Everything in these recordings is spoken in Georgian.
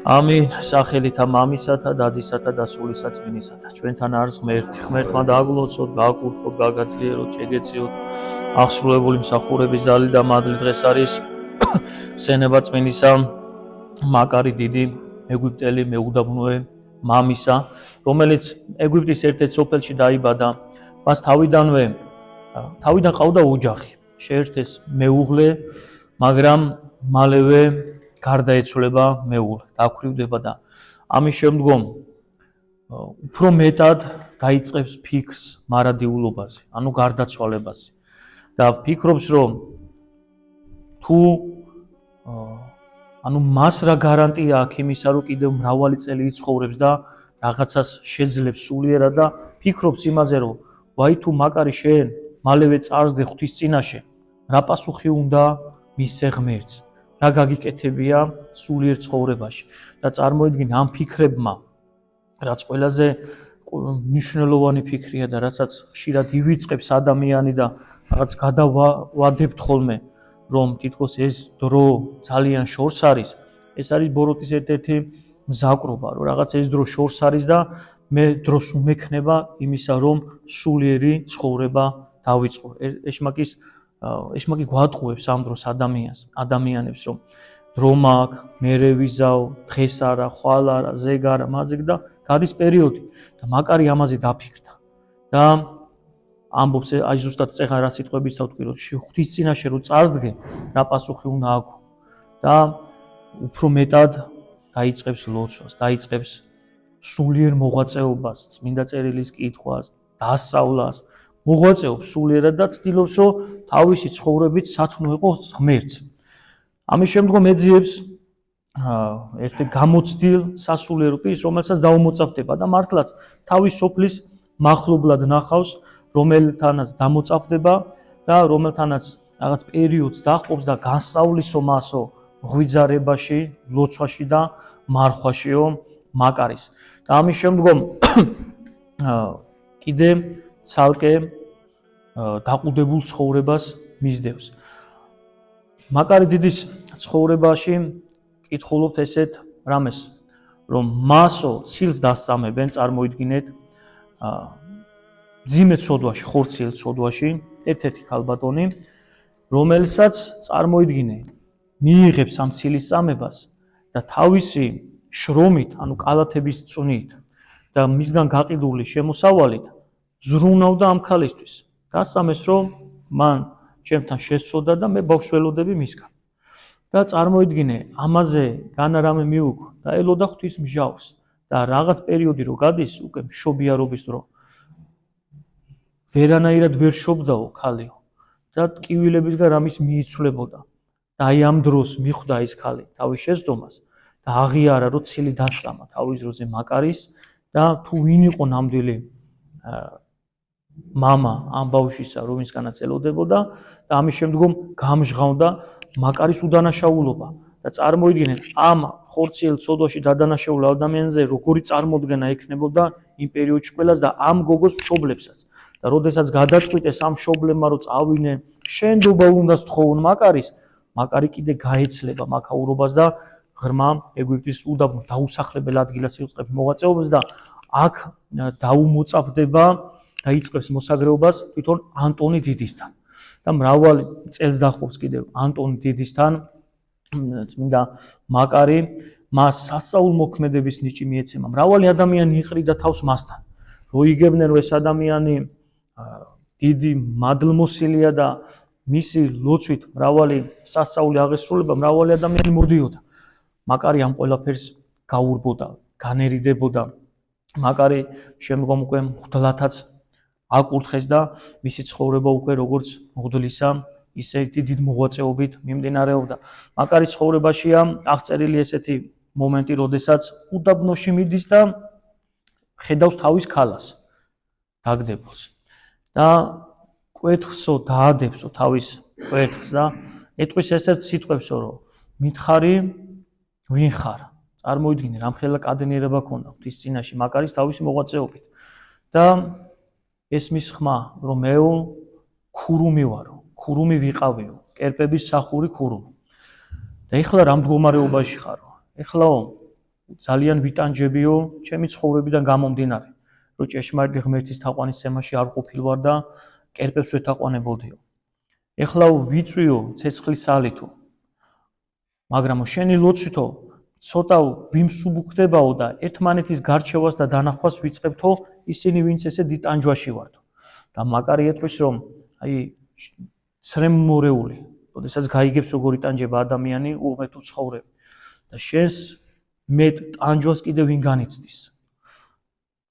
ამინ სახელითა მამისათა და ძისათა და სულისა წმინისათა ჩვენთან არის ღმერთი ღმერთმა დააგლოცოთ გააკურთხოთ გაგაძლიეროთ შეგეციოთ აღსრულებული მსახურების ზალი და მადლი დღეს არის ხსენება წმინისა მაკარი დიდი ეგვიპტელი მეუდაბნოე მამისა რომელიც ეგვიპტის ერთ-ერთ სოფელში დაიბადა მას თავიდან ყავდა ოჯახი შეერთეს მეუღლე მაგრამ მალევე გარდაეცვლება მეუღლე, დაქვრივდება და ამის შემდგომ უფრო მეტად დაიწყებს ფიქრს მარადიულობაზე, ანუ გარდაცვალებაზე. და ფიქრობს, რომ თუ მას რა გარანტია აქვს იმისა, რომ კიდევ მრავალი წელი იცხოვრებს და რაღაცას შეძლებს სულიერად და ფიქრობს იმაზე, რომ ვაი თუ მაკარი შენ მალევე წარსდგე ღვთის წინაშე, რა პასუხი უნდა მისცე ღმერთს. რა გაგიკეთებია სულიერ ცხოვრებაში და წარმოიდგინე ამ ფიქრებმა რაც ყველაზე მნიშვნელოვანი ფიქრია და რასაც ხშირად ივიწყებს ადამიანი და რაღაც გადავადებთ ხოლმე რომ თითქოს ეს დრო ძალიან შორს არის ეს არის ბოროტის ერთ-ერთი მზაკრობა რომ რაღაც ეს დრო შორს არის და მე დროს უმექნება იმისა რომ სულიერი ცხოვრება დავიწყო ეშმაკი გვატყუებს ამ დროს ადამიანებს რომ დრო მაქვს, მერე ვიზავ, დღეს არა, ხვალ არა, ზეგ არა, მაზეგ და გადის პერიოდი და მაკარი ამაზე დაფიქრდა. და ამბობს აი ზუსტად წეღა რა სიტყვების დავთქვი რომ ღვთის წინაშე რომ წარსდგე, რა პასუხი უნდა აქვს და უფრო მეტად დაიწყებს ლოცვას, დაიწყებს სულიერ მოღვაწეობას, წმინდა წერილის კითხვას, დასწავლას მოღვაწეობს სულიერად და ცდილობს რომ თავისი ცხოვრებით სათნო იყოს ღმერთს. ამის შემდგომ ეძიებს ერთ გამოცდილ სასულიერო პირს, რომელსაც დაუმოწაფდება და მართლაც თავის სოფლის მახლობლად ნახავს, რომელთანაც დამოწაფდება და რომელთანაც რაღაც პერიოდს დაჰყობს და განსწავლისო მასო ღვიძარებაში, ლოცვაში და მარხვაშიო მაკარის. და ამის შემდგომ კიდე ცალკე დაყუდებულ ცხოვრებას მისდევს. მაკარი დიდის ცხოვრებაში კითხულობთ ესეთ რამეს, რომ მასო ცილს დასწამებენ, წარმოიდგინეთ, ძიმე ცოდვაში, ხორციელ ცოდვაში, ერთ-ერთი ქალბატონი, რომელსაც წარმოიდგინე, მიიღებს ამ ცილის წამებას და თავისი შრომით, ანუ კალათების წვნით და მისგან გაყიდული შემოსავალით ზრუნავდა ამ ქალისთვის. დასწამეს, რომ მან ჩემთან შესწოდა და მე ბავშვს ველოდები მისგან. და წარმოიდგინე, ამაზე განარამე მიუქ და ელოდა ღვთის მსჯავრს და რაღაც პერიოდი რო გადის, უკვე მშობიარობის დრო. ვერანაირად ვერ შობდაო ქალიო და ტკივილებისგან რამის მიიცვლებოდა. და აი ამ დროს მიხვდა ის ქალი თავის შეცდომას და აღიარა, რომ ცილი დასწამა თავის დროზე მაკარის და თუ ვინ იყო ნამდვილი მამა ამ ბავშვისა, რომისგანაც ელოდებოდა და ამის შემდგომ გამჟღავნდა მაკარის უდანაშაულობა და წარმოიდგინეთ ამ ხორციელ ცოდვაში დადანაშაულ ადამიანზე როგორი წარმოდგენა ექნებოდა იმ პერიოდში ყველას და ამ გოგოს მშობლებსაც და როდესაც გადაწყვიტეს ამ მშობლებმა რომ წავინე შენდობა უნდა სთხოვონ მაკარი კიდე გაეცლება მაქაურობას და ღრმა ეგვიპტის უდაბნო დაუსახლებელ ადგილას იწყებს მოღვაწეობას და აქ დაუმოწაფდება დაიწყებს მოსაგრეობას თვითონ ანტონი დიდისთან და მრავალი წელს დაჰყობს კიდევ ანტონი დიდისთან წმინდა მაკარი მას სასწაულ მოქმედების ნიჭი მიეცემა მრავალი ადამიანი იყრიდა თავს მასთან რო იგებდნენ რომ ეს ადამიანი დიდი მადლმოსილია და მისი ლოცვით მრავალი სასწაული აღესრულება მრავალი ადამიანი მოდიოდა მაკარი ამ ყველაფერს გაურბოდა განერიდებოდა მაკარი შემდგომ უკვე მღვდლათაც აკურთხეს და მისი ცხოვრება უკვე როგორც მღვდლისა ისეთი დიდ მოღვაწეობით მიმდინარეობდა. მაკარის ცხოვრებაშია აღწერილი ესეთი მომენტი, როდესაც უდაბნოში მიდის და ხედავს თავის ქალას დაგდებულს. და კვეთხსო დაადებსო თავის კვეთხს და ეტყვის ესეთ სიტყვებსო, რომ მითხარი ვინ ხარ? წარმოიდგინე, რამხელა კადენიერება ქონდა ღვთის წინაშე მაკარის თავისი მოღვაწეობით. და ესმის ხმა, რომ მეო ქურუმი ვარო, ქურუმი ვიყავიო, კერპების სახური ქურუმი. და ეხლა რა მდგომარეობაში ხარო? ეხლაო ძალიან ვიტანჯებიო ჩემი ცხოვრებიდან გამომდინარე, რომ ჭეშმარიტი ღმერთის თაყვანისცემაში არ ყოფილვარ და კერპებს ვეთაყვანებოდიო. ეხლა ვიწვიო ცეცხლის სალითო, მაგრამ შენი ლოცვითო ცოტა ვიმსუბუქდებაო და ერთმანეთის გარჩევას და დანახვას ვიწყებთო ისინი ვინც ესე დიდ ტანჯვაში ვართ. და მაგარი ეტყვის რომ აი ცრემმორეული, როდესაც გაიგებს როგორ იტანჯება ადამიანი უღმეთ უცხოვრებ და შენს მეტ ტანჯვას კიდევ ვინ განიცდის.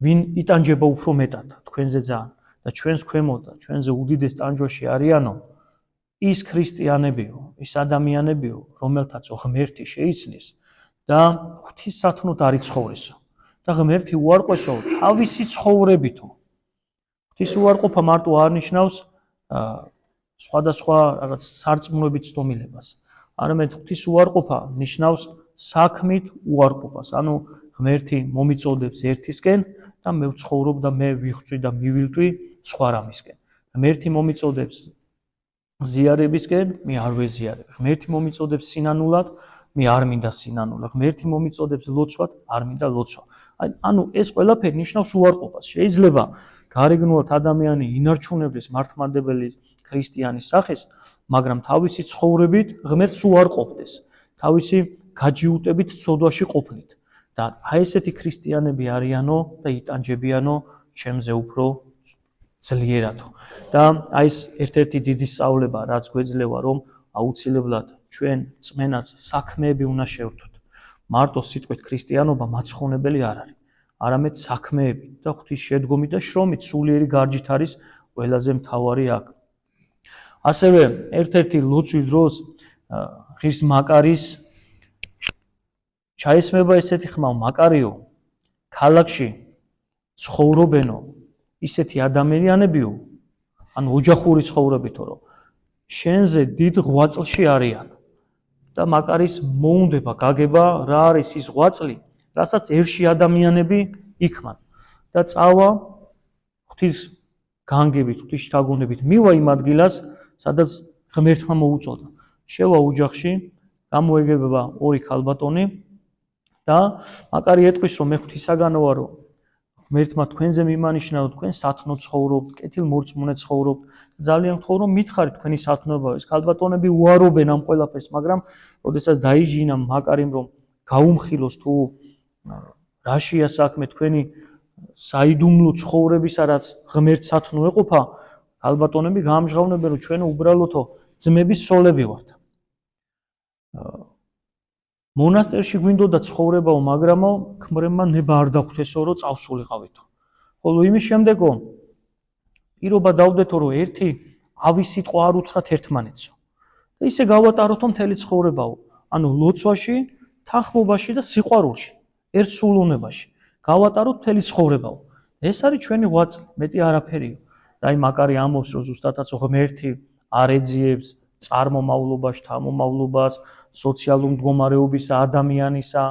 ვინ იტანჯება უფრო მეტად თქვენზე ძალიან და ჩვენს ქვემოთ და ჩვენზე უდიდეს ტანჯვაში არიანო ის ქრისტიანებიო, ის ადამიანებიო, რომელთაც ღმერთი შეიცნის და ღვთისსათნოთ არ იცხოვრესო და ღმერთი უარყვესო თავისი ცხოვრებითო. ღვთის უარყოფა მარტო არ ნიშნავს სხვადასხვა რაღაც სარწმუნოებით ცდომილებას. არამედ ღვთის უარყოფა ნიშნავს საქმით უარყოფას. ანუ ღმერთი მომიწოდებს ერთისკენ და მე ვცხოვრობ და მე ვიხვწვი და მივილტვი სხვა რამისკენ. ღმერთი მომიწოდებს ზიარებისკენ, მე არ ვეზიარებ. ღმერთი მომიწოდებს სინანულად, მე არ მინდა სინანულა. ღმერთი მომიწოდებს ლოცვად, არ მინდა ლოცვა. ანუ ეს ყველაფერი ნიშნავს უარყოფას. შეიძლება გარეგნულად ადამიანი ინარჩუნებდეს მართლმადებელი ქრისტიანის სახეს, მაგრამ თავისი ცხოვრებით ღმერთს უარყოფდეს. თავისი გაჯიუტებით ცოდვაში ყოფნით. და აი ესეთი ქრისტიანები არიანო და იტანჯებიანო ჩემზე უფრო ძლიერადო. და აი ეს ერთ-ერთი დიდი სწავლება, რაც გვეძლევა, რომ აუცილებლად ჩვენ წმენას საქმეები უნდა შევრთოთ. მარტო სიტყვით ქრისტიანობა მაცხოვნებელი არ არის. არამედ საქმეები და ღვთის შედგომით და შრომით სულიერი გარჯით არის ყველაზე მთავარი აქ. ასევე ერთ-ერთი ლოცვის დროს ღირს მაკარის ჩაესმება ესეთი ხმა, მაკარიო, ქალაქში ცხოვრობენო ისეთი ადამიანებიო, ანუ ოჯახური ცხოვრებითო, რომ შენზე დიდ ღვაწლში არიან და მაკარის მოუნდება გაგება რა არის ის ღვაწლი, რასაც ერში ადამიანები იქმან და წავა ღვთის განგებით, ღვთის შთაგონებით მივა იმ ადგილას, სადაც ღმერთმა მოუწოდა. შევა ოჯახში, გამოეგებება ორი ქალბატონი და მაკარი ეტყვის, რომ მე ღვთისაგანო ვარო, ღმერთმა თქვენზე მიმანიშნა, რომ თქვენ სათნო ცხოვრობთ, კეთილმორწმუნე ცხოვრობთ. ძალიან გთხოვ, რომ მითხარით თქვენი სათნოება. ეს ქალბატონები უარობენ ამ ყველაფერს, მაგრამ როდესაც დაიჯინა მაკარიმ, რომ გაუმხილოს თუ რაშია საქმე თქვენი საიდუმლო ცხოვრებისა, რაც ღმერთს სათნო ეყოფა, ქალბატონები გაამჟღავნებენ, რომ ჩვენ უბრალოდო ძმების სოლები ვართ. მონასტერში გვინდოდა ცხოვრებაო, მაგრამო ქმრებმა ნება არ დაგვთესო, რომ წავსულიყავითო. ხოლო იმის შემდეგო პირობა დავდეთო, რომ ერთი ავის სიტყვა არ უთხრათ ერთმანეთსო. და ისე გავატაროთო მთელი ცხოვრებაო. ანუ ლოცვაში, თანხმობაში და სიყვარულში, ერთსულუნებაში. გავატაროთ მთელი ცხოვრებაო. ეს არის ჩვენი ღვაწლი, მეტი არაფერია. და აი მაკარი ამბობს, რომ ზუსტადაც ღმერთი არ ეძიებს წარმომავლობას, შთამომავლობას, სოციალურ მდგომარეობისა, ადამიანისა,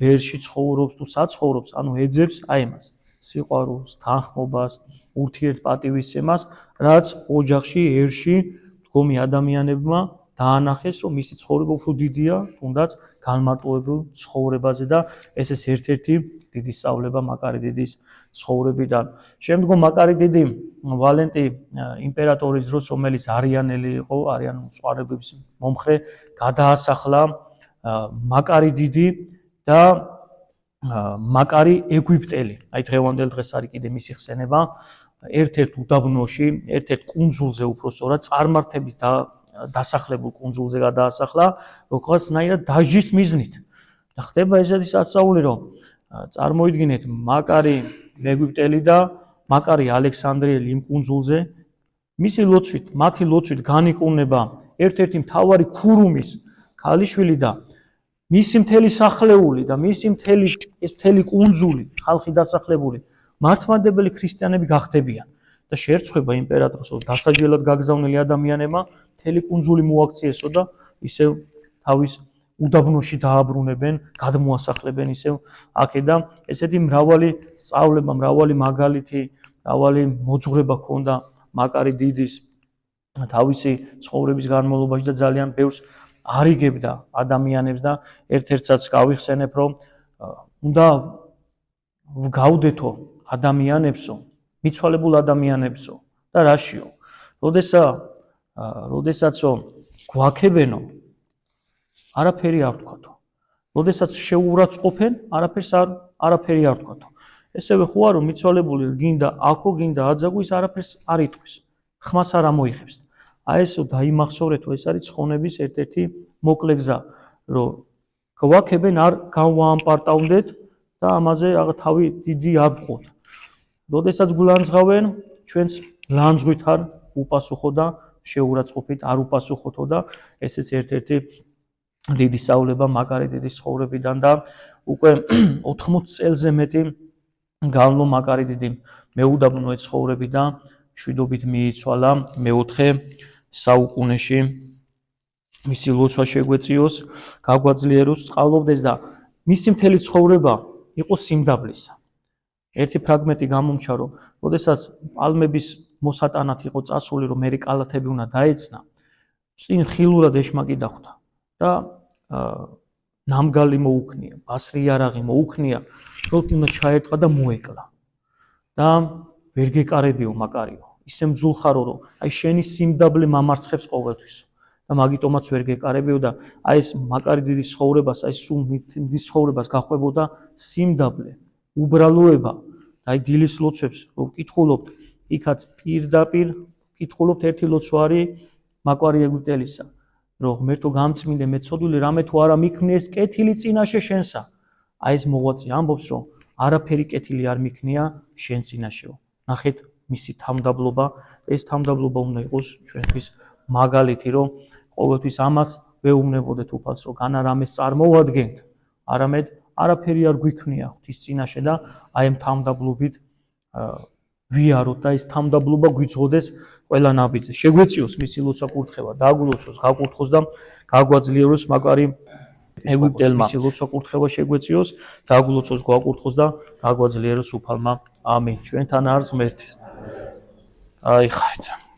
ბერში ცხოვრობს თუ საცხოვრობს, ანუ ეძებს აი εμას, სიყვარულს, თანხმობას, ურთიერთპატივისცემას, რაც ოჯახში, ერში მდგომი ადამიანებმა დაანახეს, რომ მისი ცხოვრება უფრო დიდია, თუნდაც განმარტოებულ ცხოვრებაზე და ეს ერთ-ერთი დიდი სწავლება მაკარი დიდის ცხოვრებიდან. შემდგომ მაკარი დიდი ვალენტი იმპერატორის დროს, რომელიც არიანელი იყო, არიან მწვარებლების მომხრე, გადაასახლა მაკარი დიდი და მაკარი ეგვიპტელი. აი დღევანდელ დღეს არის კიდე მისი ხსენება, ერთ-ერთ უდაბნოში, ერთ-ერთ კუნძულზე უბრალოდ წარმართებით დასახლებულ კუნძულზე გადაასახლა, როგორცნაირად დაჟის მიზნით. და ხდება ესეთი სასწაული, რომ წარმოიდგინეთ, მაკარი ეგვიპტელი და მაკარი ალექსანდრიელი იმ კუნძულზე, მისი ლოცვით, მათი ლოცვით განიკურნება ერთ-ერთი მთავარი ქურუმის ქალიშვილი და მისი მთელი სახლეული და მისი მთელი კუნძული, ხალხი დასახლებული, მართლმადებელი ქრისტიანები გახდებიან. და შეერწყება იმპერატორს, დასაჯელად გაგზავნილი ადამიანებმა მთელი კუნძული მოაქციესო და ისევ თავის უდაბნოში დააბრუნებენ, გადმოასახლებენ ისევ აქე და ესეთი მრავალი სწავლება, მრავალი მაგალითი, მრავალი მოძღვრება ჰქონდა მაკარი დიდის თავისი ცხოვრების განმავლობაში და ძალიან ბევრს არიგებდა ადამიანებს და ერთ-ერთსაც გავიხსენებ, რომ უნდა გავდეთო ადამიანებსო, მიცვალებულ ადამიანებსო და რაშიო. როდესაც გვაქებენო, არაფერი არ ვთქვათო. როდესაც შეურაცხყოფენ, არაფერი არ ვთქვათო. ესევე ხო არ რომ მიცვალებული გინდა აქო, გინდა აძაგო, ის არაფერს არ იტყვის. ხმას არ ამოიღებს. აი ესო დაიმახსოვრეთო, ეს არის ცხონების ერთ-ერთი მოკლე გზა, რომ გვაქებენ არ გავაამპარტავნდეთ და ამაზე რაღაც თავი დიდი არ ვყოთ. როდესაც გულანძღავენ, ჩვენს ლანძღვით არ უპასუხო და შეურაცხყოფით არ უპასუხოთო და ესეც ერთ-ერთი დიდი სწავლება მაგარი დიდი ცხოვრებიდან და უკვე 80 წელზე მეტი განვლო მაგარი დიდი მეუდაბნო ცხოვრები და მშვიდობით მიიცვალა მეოთხე საუკუნეში. მისი ლოცვა შეგვეციოს, გაგვაძლიეროს, სწავლობდეს და მისი მთელი ცხოვრება იყო სიმდაბლისა. ერთი ფრაგმენტი გამომჩა, რომ როდესაც პალმების მოსატანად იყო წასული, რომ მერი კალათები უნდა დაეცნა, წინ ხილურად ეშმაკი დახვდა და ნამგალი მოუქნია, ბასრი იარაღი მოუქნია, რომ უნდა ჩაერტყა და მოეკლა. და ვერ გეკარებიო მაკარიო, ისე მძულხარო, რომ აი შენი სიმდაბლე მამარცხებს ყოველთვის. და მაგიტომაც ვერ გეკარებიო და აი ეს მაკარი დიდი ცხოვრებას, აი სულ დიდი ცხოვრებას გახვებოდა სიმდაბლე, უბრალოება და აი დილის ლოცვებს რო ვკითხულობთ, იქაც პირდაპირ ვკითხულობთ ერთი ლოცვა არის მაკვარი ეგვიპტელისა, რომ ღმერთო გამწმინდე მეცოდვილი რამე თუ არა მიქმნიეს კეთილი წინაშე შენსა. აი ეს მოღვაწე ამბობს, რომ არაფერი კეთილი არ მიქმნია შენ წინაშეო. ნახეთ მისი თავმდაბლობა, ეს თავმდაბლობა უნდა იყოს ჩვენთვის მაგალითი, რომ ყოველთვის ამას ვეუბნებოდეთ უფალს, რომ განა რამეს წარმოვადგენთ, არამედ არაფერი არ გვიქმნია ღვთის წინაშე და აი ამ თავმდაბლობით ვიაროთ და ეს თავმდაბლობა გვიძღოდეს ყველა ნაბიჯზე. შეგვეციოს მისი ლოცვა კურთხევა, დაგულოცოს, გაკურთხოს და გაგვაძლიეროს მაგარი ეგვიპტელმა. მისი ლოცვა კურთხევა შეგვეციოს, დაგულოცოს, გაკურთხოს და გაგვაძლიეროს უფალმა. ამინ. ჩვენთან არის ღმერთი. აი ხარით.